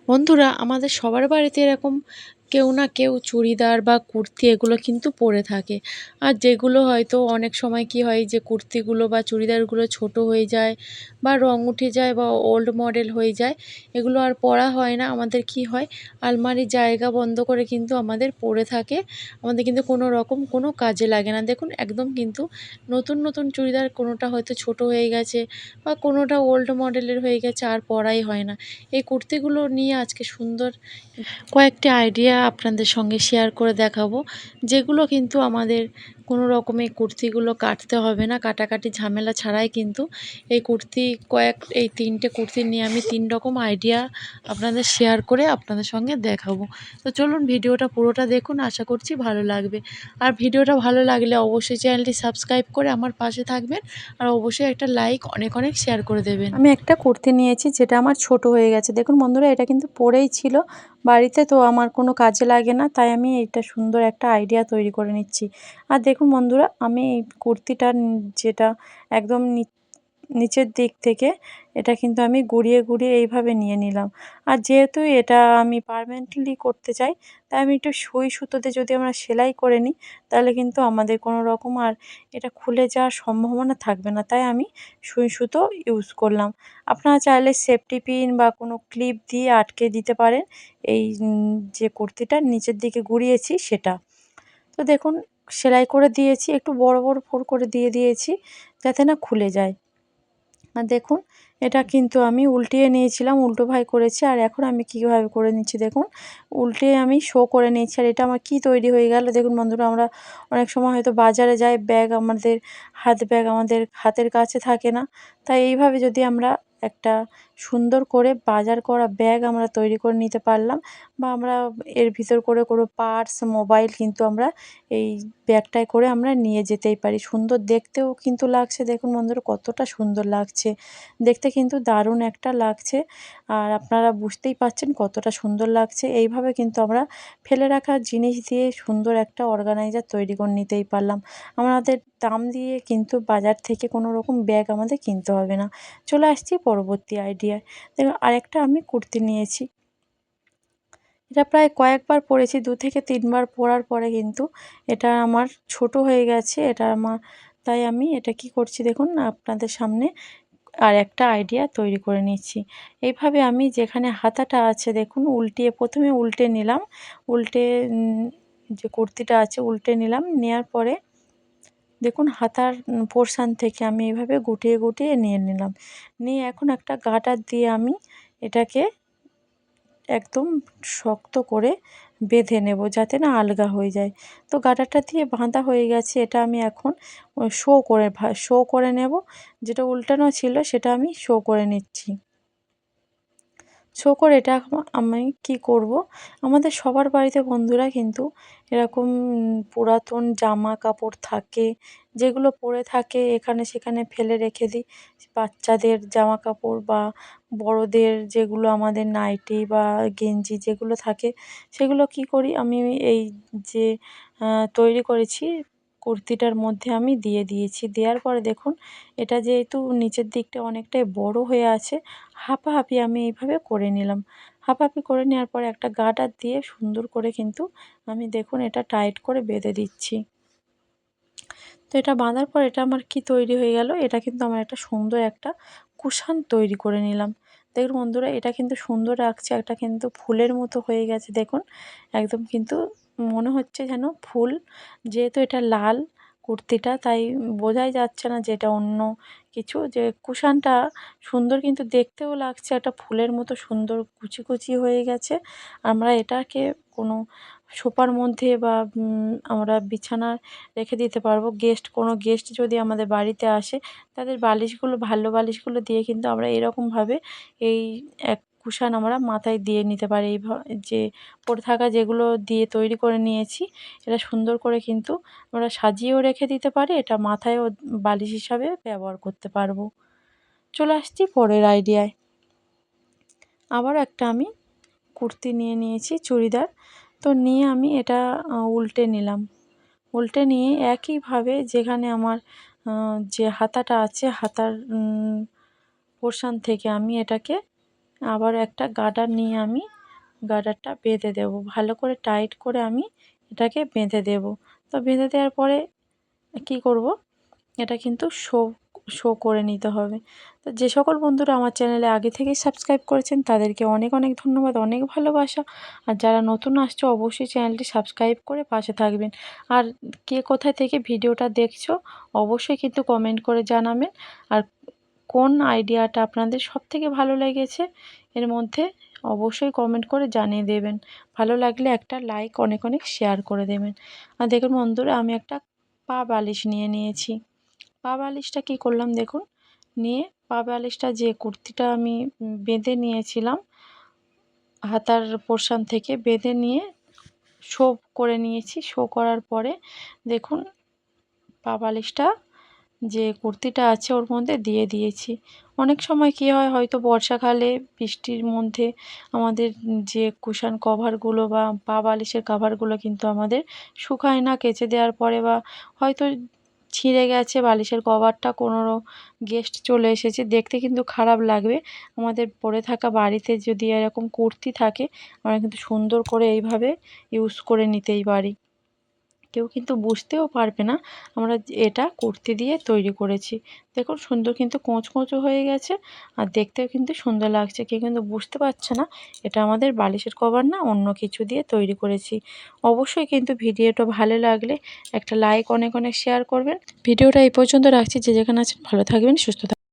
বন্ধুরা, আমাদের সবার বাড়িতে এরকম কেউ না কেউ চুড়িদার বা কুর্তি এগুলো কিন্তু পরে থাকে। আর যেগুলো হয়তো অনেক সময় কি হয় যে কুর্তিগুলো বা চুড়িদারগুলো ছোট হয়ে যায় বা রং উঠে যায় বা ওল্ড মডেল হয়ে যায়, এগুলো আর পরা হয় না। আমাদের কি হয়, আলমারির জায়গা বন্ধ করে কিন্তু আমাদের পড়ে থাকে। আমাদের কিন্তু কোনো রকম কোনো কাজে লাগে না। দেখুন একদম কিন্তু নতুন নতুন চুড়িদার, কোনোটা হয়তো ছোট হয়ে গেছে বা কোনোটা ওল্ড মডেলের হয়ে গেছে, আর পরাই হয় না। এই কুর্তিগুলো নিয়ে আজকে সুন্দর কয়েকটি আইডিয়া আপনাদের সঙ্গে শেয়ার করে দেখাবো, যেগুলো কিন্তু আমাদের কোনো রকম এই কুর্তিগুলো কাটতে হবে না। কাটাকাটি ঝামেলা ছাড়াই কিন্তু এই কুর্তি এই 3টে কুর্তি নিয়ে আমি 3 রকম আইডিয়া আপনাদের শেয়ার করে আপনাদের সঙ্গে দেখাবো। তো চলুন ভিডিওটা পুরোটা দেখুন, আশা করছি ভালো লাগবে। আর ভিডিওটা ভালো লাগলে অবশ্যই চ্যানেলটি সাবস্ক্রাইব করে আমার পাশে থাকবেন। আর অবশ্যই একটা লাইক অনেক অনেক শেয়ার করে দেবেন। আমি একটা কুর্তি নিয়েছি যেটা আমার ছোট হয়ে গেছে। দেখুন বন্ধুরা, এটা কিন্তু পরেই ছিল বাড়িতে, তো আমার কোনো কাজে লাগে না, তাই আমি এইটা সুন্দর একটা আইডিয়া তৈরি করে নিচ্ছি। আর দেখুন বন্ধুরা, আমি এই কুর্তিটা যেটা একদম নিচের দিক থেকে এটা কিন্তু আমি গুড়িয়ে গুড়িয়ে এইভাবে নিয়ে নিলাম। আর যেহেতু এটা আমি পার্মানেন্টলি করতে চাই, তাই আমি একটু সুই সুতোতে যদি আমরা সেলাই করে নিই, তাহলে কিন্তু আমাদের কোনো রকম আর এটা খুলে যাওয়ার সম্ভাবনা থাকবে না। তাই আমি সুই সুতো ইউজ করলাম। আপনারা চাইলে সেফটি পিন বা কোনো ক্লিপ দিয়ে আটকে দিতে পারেন এই যে কুর্তিটার নিচের দিকে গুড়িয়েছি সেটা। তো দেখুন, সেলাই করে দিয়েছি, একটু বড় বড় ফোঁড় করে দিয়ে দিয়েছি যাতে না খুলে যায়। আর দেখুন, এটা কিন্তু আমি উল্টিয়ে নিয়েছিলাম, উল্টো ভাই করেছি। আর এখন আমি কীভাবে করে নিচ্ছি দেখুন, উল্টে আমি শো করে নিচ্ছি। আর এটা আমার কী তৈরি হয়ে গেল দেখুন বন্ধুরা, আমরা অনেক সময় হয়তো বাজারে যাই, ব্যাগ আমাদের হাত ব্যাগ আমাদের হাতের কাছে থাকে না। তাই এইভাবে যদি আমরা একটা সুন্দর করে বাজার করা ব্যাগ আমরা তৈরি করে নিতে পারলাম, বা আমরা এর ভিতর করে কোনো পার্স, মোবাইল কিন্তু আমরা এই ব্যাগটায় করে আমরা নিয়ে যেতেই পারি। সুন্দর দেখতেও কিন্তু লাগছে, দেখুন বন্ধুরা কতটা সুন্দর লাগছে। দেখতে কিন্তু দারুণ একটা লাগছে। আর আপনারা বুঝতেই পারছেন কতটা সুন্দর লাগছে। এইভাবে কিন্তু আমরা ফেলে রাখা জিনিস দিয়ে সুন্দর একটা অর্গানাইজার তৈরি করে নিতেই পারলাম। আমাদের দাম দিয়ে কিন্তু বাজার থেকে কোনো রকম ব্যাগ আমাদের কিনতে হবে না। চলে আসছি পরবর্তী আইডিয়ায়। দেখুন, আরেকটা আমি কুর্তি নিয়েছি। এটা প্রায় কয়েকবার পরেছি, 2 থেকে 3 বার পরার পরে কিন্তু এটা আমার ছোট হয়ে গেছে। তাই আমি এটা কি করছি দেখুন আপনাদের সামনে আরেকটা আইডিয়া তৈরি করে নিচ্ছি। এইভাবে আমি যেখানে হাতাটা আছে দেখুন উল্টিয়ে, প্রথমে উল্টে নিলাম। উল্টে যে কুর্তিটা আছে উল্টে নিলাম। নেয়ার পরে দেখুন হাতার পোরশান থেকে আমি এভাবে গুটিয়ে গুটিয়ে নিয়ে নিলাম। নিয়ে এখন একটা গার্ডার দিয়ে আমি এটাকে একদম শক্ত করে বেঁধে নেব যাতে না আলগা হয়ে যায়। তো গার্ডারটা দিয়ে বাঁধা হয়ে গেছে। এটা আমি এখন শো করে নেব। যেটা উল্টানো ছিল সেটা আমি শো করে নিচ্ছি। শো করে এটা এখন আমি কী করব, আমাদের সবার বাড়িতে বন্ধুরা কিন্তু এরকম পুরাতন জামা কাপড় থাকে, যেগুলো পরে থাকে এখানে সেখানে ফেলে রেখে দিই। বাচ্চাদের জামা কাপড় বা বড়দের যেগুলো আমাদের নাইটি বা গেঞ্জি যেগুলো থাকে, সেগুলো কী করি আমি এই যে তৈরি করেছি কুর্তিটার মধ্যে আমি দিয়ে দিয়েছি। দেওয়ার পরে দেখুন, এটা যেহেতু নিচের দিকটা অনেকটাই বড় হয়ে আছে, হাঁপাহাঁপি আমি এইভাবে করে নিলাম। হাঁপাহাঁপি করে নেওয়ার পরে একটা গার্ডার দিয়ে সুন্দর করে কিন্তু আমি দেখুন এটা টাইট করে বেঁধে দিচ্ছি। তো এটা বাঁধার পর এটা আমার কি তৈরি হয়ে গেল, এটা কিন্তু আমার একটা সুন্দর একটা কুশান তৈরি করে নিলাম। দেখুন বন্ধুরা, এটা কিন্তু সুন্দর লাগছে, একটা কিন্তু ফুলের মতো হয়ে গেছে দেখুন। একদম কিন্তু মনে হচ্ছে যেন ফুল, যেহেতু এটা লাল কুর্তিটা তাই বোঝাই যাচ্ছে না যে এটা অন্য কিছু। যে কুশানটা সুন্দর কিন্তু দেখতেও লাগছে, একটা ফুলের মতো সুন্দর কুচি কুচি হয়ে গেছে। আমরা এটাকে কোনো সোফার মধ্যে বা আমরা বিছানায় রেখে দিতে পারবো। কোনো গেস্ট যদি আমাদের বাড়িতে আসে, তাদের বালিশগুলো ভালো বালিশগুলো দিয়ে কিন্তু আমরা এরকমভাবে এই এক কুশান আমরা মাথায় দিয়ে নিতে পারি। যে পড়ে থাকা যেগুলো দিয়ে তৈরি করে নিয়েছি, এটা সুন্দর করে কিন্তু আমরা সাজিয়েও রেখে দিতে পারি। এটা মাথায়ও বালিশ হিসাবে ব্যবহার করতে পারবো। চলে আসছি পরের আইডিয়ায়। আবারও একটা আমি কুর্তি নিয়ে নিয়েছি, চুড়িদার। তো নিয়ে আমি এটা উল্টে নিলাম। উল্টে নিয়ে একইভাবে যেখানে আমার যে হাতাটা আছে, হাতার পোরশান থেকে আমি এটাকে আবার একটা গার্ডার নিয়ে আমি গার্ডারটা বেঁধে দেবো, ভালো করে টাইট করে আমি এটাকে বেঁধে দেবো। তো বেঁধে দেওয়ার পরে কী করব, এটা কিন্তু শো করে নিতে হবে। তো যে সকল বন্ধুরা আমার চ্যানেলে আগে থেকেই সাবস্ক্রাইব করেছেন তাদেরকে অনেক অনেক ধন্যবাদ, অনেক ভালোবাসা। আর যারা নতুন আসছো অবশ্যই চ্যানেলটি সাবস্ক্রাইব করে পাশে থাকবেন। আর কে কোথায় থেকে ভিডিওটা দেখছো অবশ্যই কিন্তু কমেন্ট করে জানাবেন। আর কোন আইডিয়াটা আপনাদের সবথেকে ভালো লেগেছে এর মধ্যে অবশ্যই কমেন্ট করে জানিয়ে দেবেন। ভালো লাগলে একটা লাইক, অনেক অনেক শেয়ার করে দেবেন। আর দেখুন বন্ধুরা, আমি একটা পা বালিশ নিয়ে নিয়েছি। পা বালিশটা কী করলাম দেখুন, নিয়ে পা বালিশটা যে কুর্তিটা আমি বেঁধে নিয়েছিলাম হাতার পোরশান থেকে বেঁধে নিয়ে শো করে নিয়েছি। শো করার পরে দেখুন পা বালিশটা যে কুর্তিটা আছে ওর মধ্যে দিয়ে দিয়েছি। অনেক সময় কী হয়, হয়তো বর্ষাকালে বৃষ্টির মধ্যে আমাদের যে কুশন কভারগুলো বা পা বালিশের কভারগুলো কিন্তু আমাদের শুকায় না কেচে দেওয়ার পরে, বা হয়তো ছিঁড়ে গেছে বালিশের কভারটা, কোনো গেস্ট চলে এসেছে, দেখতে কিন্তু খারাপ লাগবে। আমাদের পরে থাকা বাড়িতে যদি এরকম কুর্তি থাকে আমরা কিন্তু সুন্দর করে এইভাবে ইউজ করে নিতেই পারি। কেউ কিন্তু বুঝতেও পারবে না আমরা এটা কুর্তি দিয়ে তৈরি করেছি। দেখুন সুন্দর কিন্তু কোঁচকোঁচো হয়ে গেছে, আর দেখতেও কিন্তু সুন্দর লাগছে। কেউ কিন্তু বুঝতে পারছে না এটা আমাদের বালিশের কভার না, অন্য কিছু দিয়ে তৈরি করেছি। অবশ্যই কিন্তু ভিডিওটা ভালো লাগলে একটা লাইক, অনেক অনেক শেয়ার করবেন। ভিডিওটা এই পর্যন্ত রাখছি। যে যেখানে আছেন ভালো থাকবেন, সুস্থ থাকবেন।